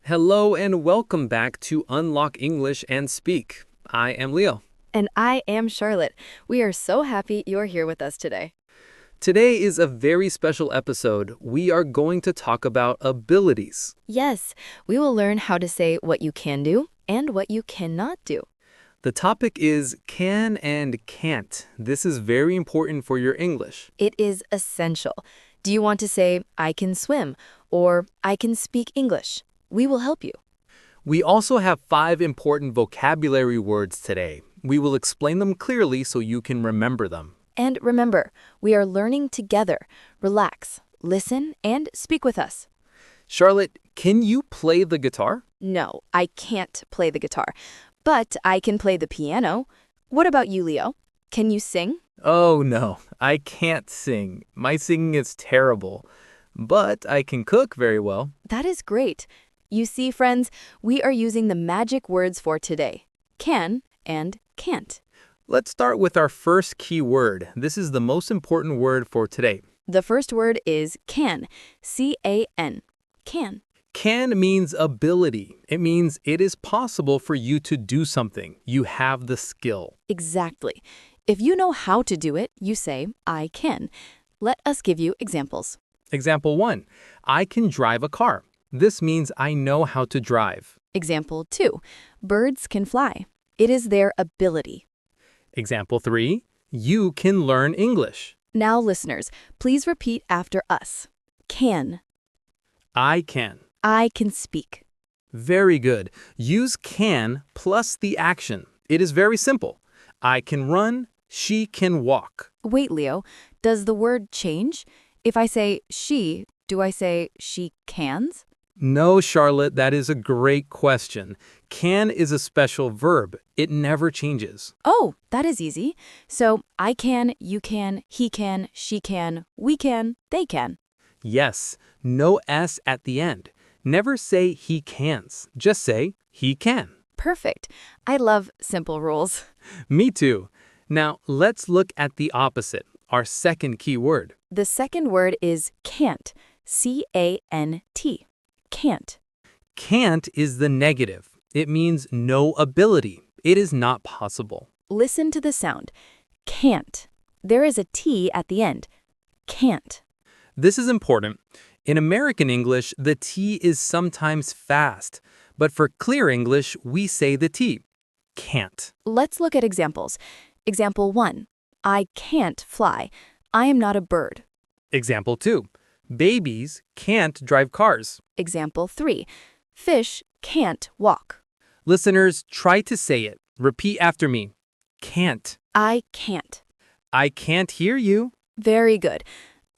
Hello and welcome back to Unlock English and Speak. I am Leo. And I am Charlotte. We are so happy you're here with us today. Today is a very special episode. We are going to talk about abilities. Yes, we will learn how to say what you can do and what you cannot do. The topic is can and can't. This is very important for your English. It is essential. Do you want to say, I can swim or I can speak English? We will help you. We also have 5 important vocabulary words today. We will explain them clearly so you can remember them. And remember, we are learning together. Relax, listen, and speak with us. Charlotte, can you play the guitar? No, I can't play the guitar, but I can play the piano. What about you, Leo? Can you sing? Oh no, I can't sing. My singing is terrible. But I can cook very well. That is great. You see, friends, we are using the magic words for today. Can and can't. Let's start with our first key word. This is the most important word for today. The first word is can. C-A-N. Can. Can means ability. It means it is possible for you to do something. You have the skill. Exactly. If you know how to do it, you say, I can. Let us give you examples. Example 1. I can drive a car. This means I know how to drive. Example 2. Birds can fly. It is their ability. Example 3. You can learn English. Now, listeners, please repeat after us. Can. I can. I can speak. Very good. Use can plus the action. It is very simple. I can run. She can walk. Wait, Leo, does the word change? If I say she, do I say she cans? No, Charlotte, that is a great question. Can is a special verb. It never changes. Oh, that is easy. So I can, you can, he can, she can, we can, they can. Yes, no S at the end. Never say he cans. Just say he can. Perfect. I love simple rules. Me too. Now, let's look at the opposite, our second key word. The second word is can't. C-A-N-T. Can't. Can't is the negative. It means no ability. It is not possible. Listen to the sound. Can't. There is a T at the end. Can't. This is important. In American English, the T is sometimes fast, but for clear English, we say the T. Can't. Let's look at examples. Example 1. I can't fly. I am not a bird. Example 2. Babies can't drive cars. Example 3. Fish can't walk. Listeners, try to say it. Repeat after me. Can't. I can't. I can't hear you. Very good.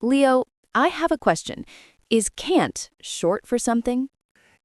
Leo, I have a question. Is can't short for something?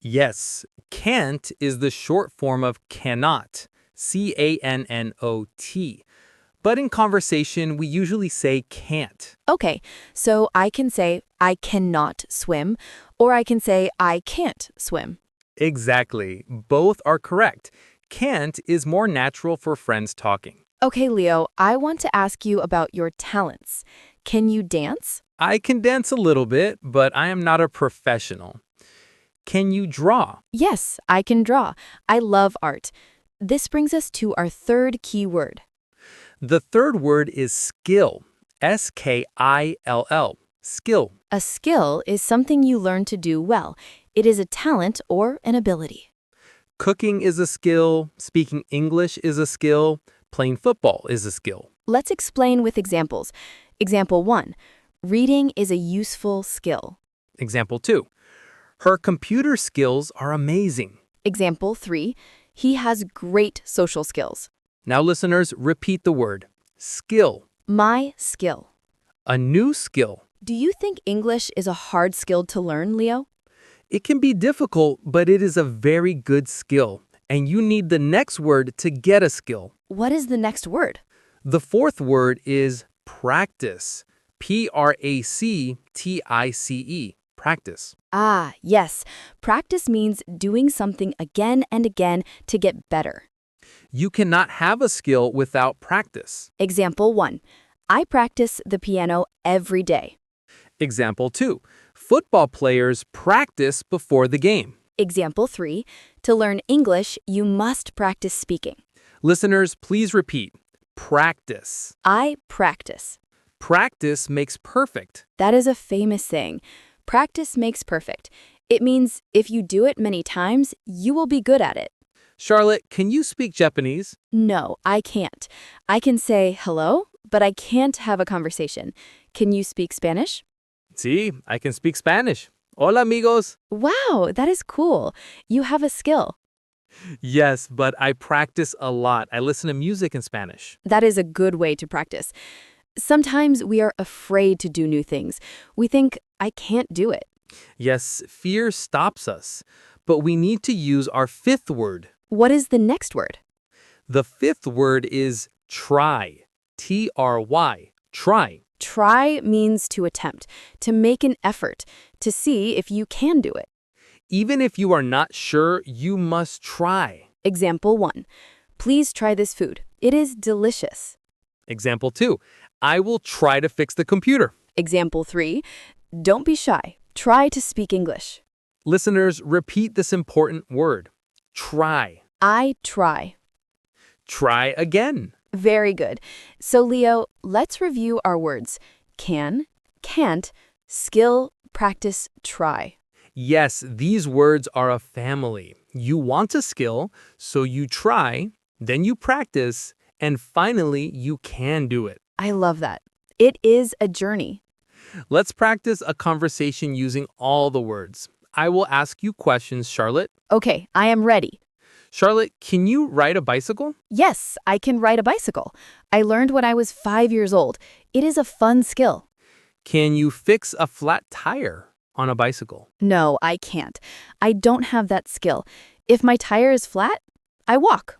Yes, can't is the short form of cannot. C-A-N-N-O-T. But in conversation, we usually say can't. Okay, so I can say I cannot swim, or I can say I can't swim. Exactly. Both are correct. Can't is more natural for friends talking. Okay, Leo, I want to ask you about your talents. Can you dance? I can dance a little bit, but I am not a professional. Can you draw? Yes, I can draw. I love art. This brings us to our third key word. The third word is skill. S-K-I-L-L. Skill. A skill is something you learn to do well. It is a talent or an ability. Cooking is a skill. Speaking English is a skill. Playing football is a skill. Let's explain with examples. Example 1. Reading is a useful skill. Example 2. Her computer skills are amazing. Example 3. He has great social skills. Now, listeners, repeat the word. Skill. My skill. A new skill. Do you think English is a hard skill to learn, Leo? It can be difficult, but it is a very good skill. And you need the next word to get a skill. What is the next word? The fourth word is practice. P-R-A-C-T-I-C-E. Practice. Ah, yes. Practice means doing something again and again to get better. You cannot have a skill without practice. Example 1. I practice the piano every day. Example 2. Football players practice before the game. Example 3. To learn English, you must practice speaking. Listeners, please repeat. Practice. I practice. Practice makes perfect. That is a famous saying. Practice makes perfect. It means if you do it many times, you will be good at it. Charlotte, can you speak Japanese? No, I can't. I can say hello, but I can't have a conversation. Can you speak Spanish? Sí, I can speak Spanish. Hola, amigos. Wow, that is cool. You have a skill. Yes, but I practice a lot. I listen to music in Spanish. That is a good way to practice. Sometimes we are afraid to do new things. We think, I can't do it. Yes, fear stops us, but we need to use our fifth word. What is the next word? The fifth word is try. T-R-Y. Try. Try means to attempt, to make an effort, to see if you can do it. Even if you are not sure, you must try. Example 1. Please try this food. It is delicious. Example 2. I will try to fix the computer. Example 3. Don't be shy. Try to speak English. Listeners, repeat this important word. Try. I try. Try again. Very good. So, Leo, let's review our words. Can, can't, skill, practice, try. Yes, these words are a family. You want a skill, so you try, then you practice, and finally, you can do it. I love that. It is a journey. Let's practice a conversation using all the words. I will ask you questions, Charlotte. Okay, I am ready. Charlotte, can you ride a bicycle? Yes, I can ride a bicycle. I learned when I was 5 years old. It is a fun skill. Can you fix a flat tire on a bicycle? No, I can't. I don't have that skill. If my tire is flat, I walk.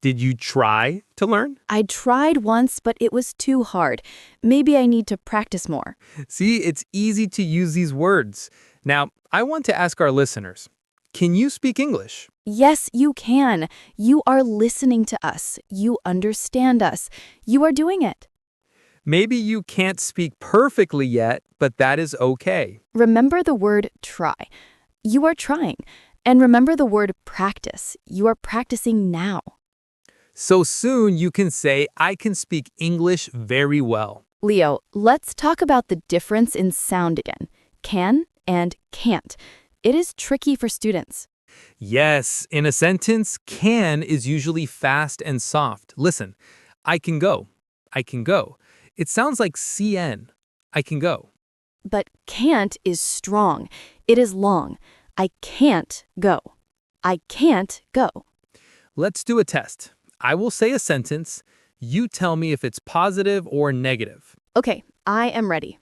Did you try to learn? I tried once, but it was too hard. Maybe I need to practice more. See, it's easy to use these words. Now, I want to ask our listeners, can you speak English? Yes, you can. You are listening to us. You understand us. You are doing it. Maybe you can't speak perfectly yet, but that is okay. Remember the word try. You are trying. And remember the word practice. You are practicing now. So soon you can say, I can speak English very well. Leo, let's talk about the difference in sound again. Can and can't. It is tricky for students. Yes, in a sentence, can is usually fast and soft. Listen, I can go. I can go. It sounds like CN. I can go. But can't is strong. It is long. I can't go. I can't go. Let's do a test. I will say a sentence. You tell me if it's positive or negative. Okay, I am ready.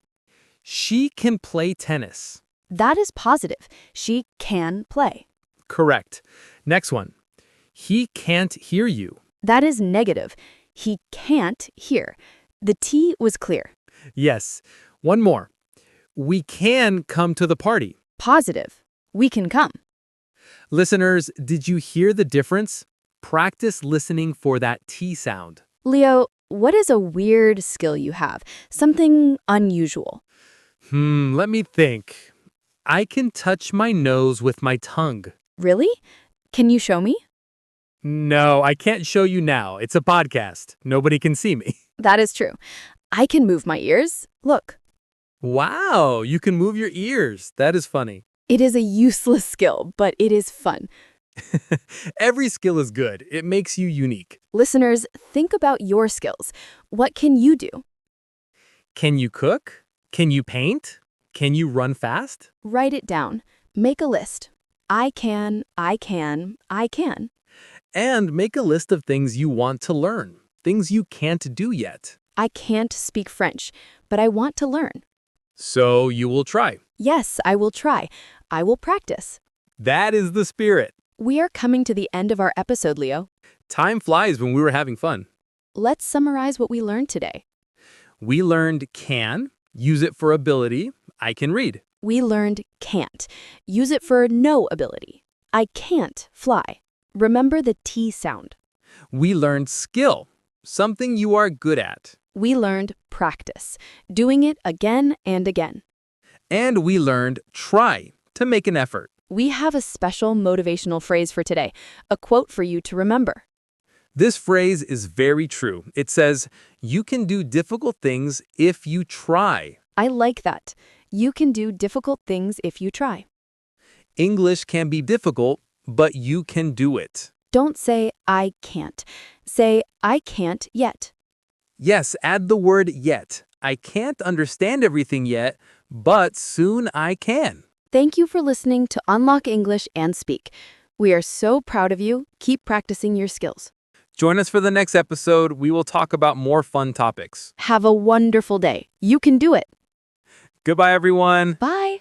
She can play tennis. That is positive. She can play. Correct. Next one. He can't hear you. That is negative. He can't hear. The T was clear. Yes. One more. We can come to the party. Positive. We can come. Listeners, did you hear the difference? Practice listening for that T sound. Leo, what is a weird skill you have? Something unusual. Let me think. I can touch my nose with my tongue. Really? Can you show me? No, I can't show you now. It's a podcast. Nobody can see me. That is true. I can move my ears. Look. Wow, you can move your ears. That is funny. It is a useless skill, but it is fun. Every skill is good. It makes you unique. Listeners, think about your skills. What can you do? Can you cook? Can you paint? Can you run fast? Write it down. Make a list. I can, I can, I can. And make a list of things you want to learn, things you can't do yet. I can't speak French, but I want to learn. So you will try. Yes, I will try. I will practice. That is the spirit. We are coming to the end of our episode, Leo. Time flies when we were having fun. Let's summarize what we learned today. We learned can, use it for ability, I can read. We learned can't. Use it for no ability. I can't fly. Remember the T sound. We learned skill, something you are good at. We learned practice, doing it again and again. And we learned try, to make an effort. we have a special motivational phrase for today, a quote for you to remember. This phrase is very true. It says, you can do difficult things if you try. I like that. You can do difficult things if you try. English can be difficult, but you can do it. Don't say, I can't. Say, I can't yet. Yes, add the word yet. I can't understand everything yet, but soon I can. Thank you for listening to Unlock English and Speak. We are so proud of you. Keep practicing your skills. Join us for the next episode. We will talk about more fun topics. Have a wonderful day. You can do it. Goodbye, everyone. Bye.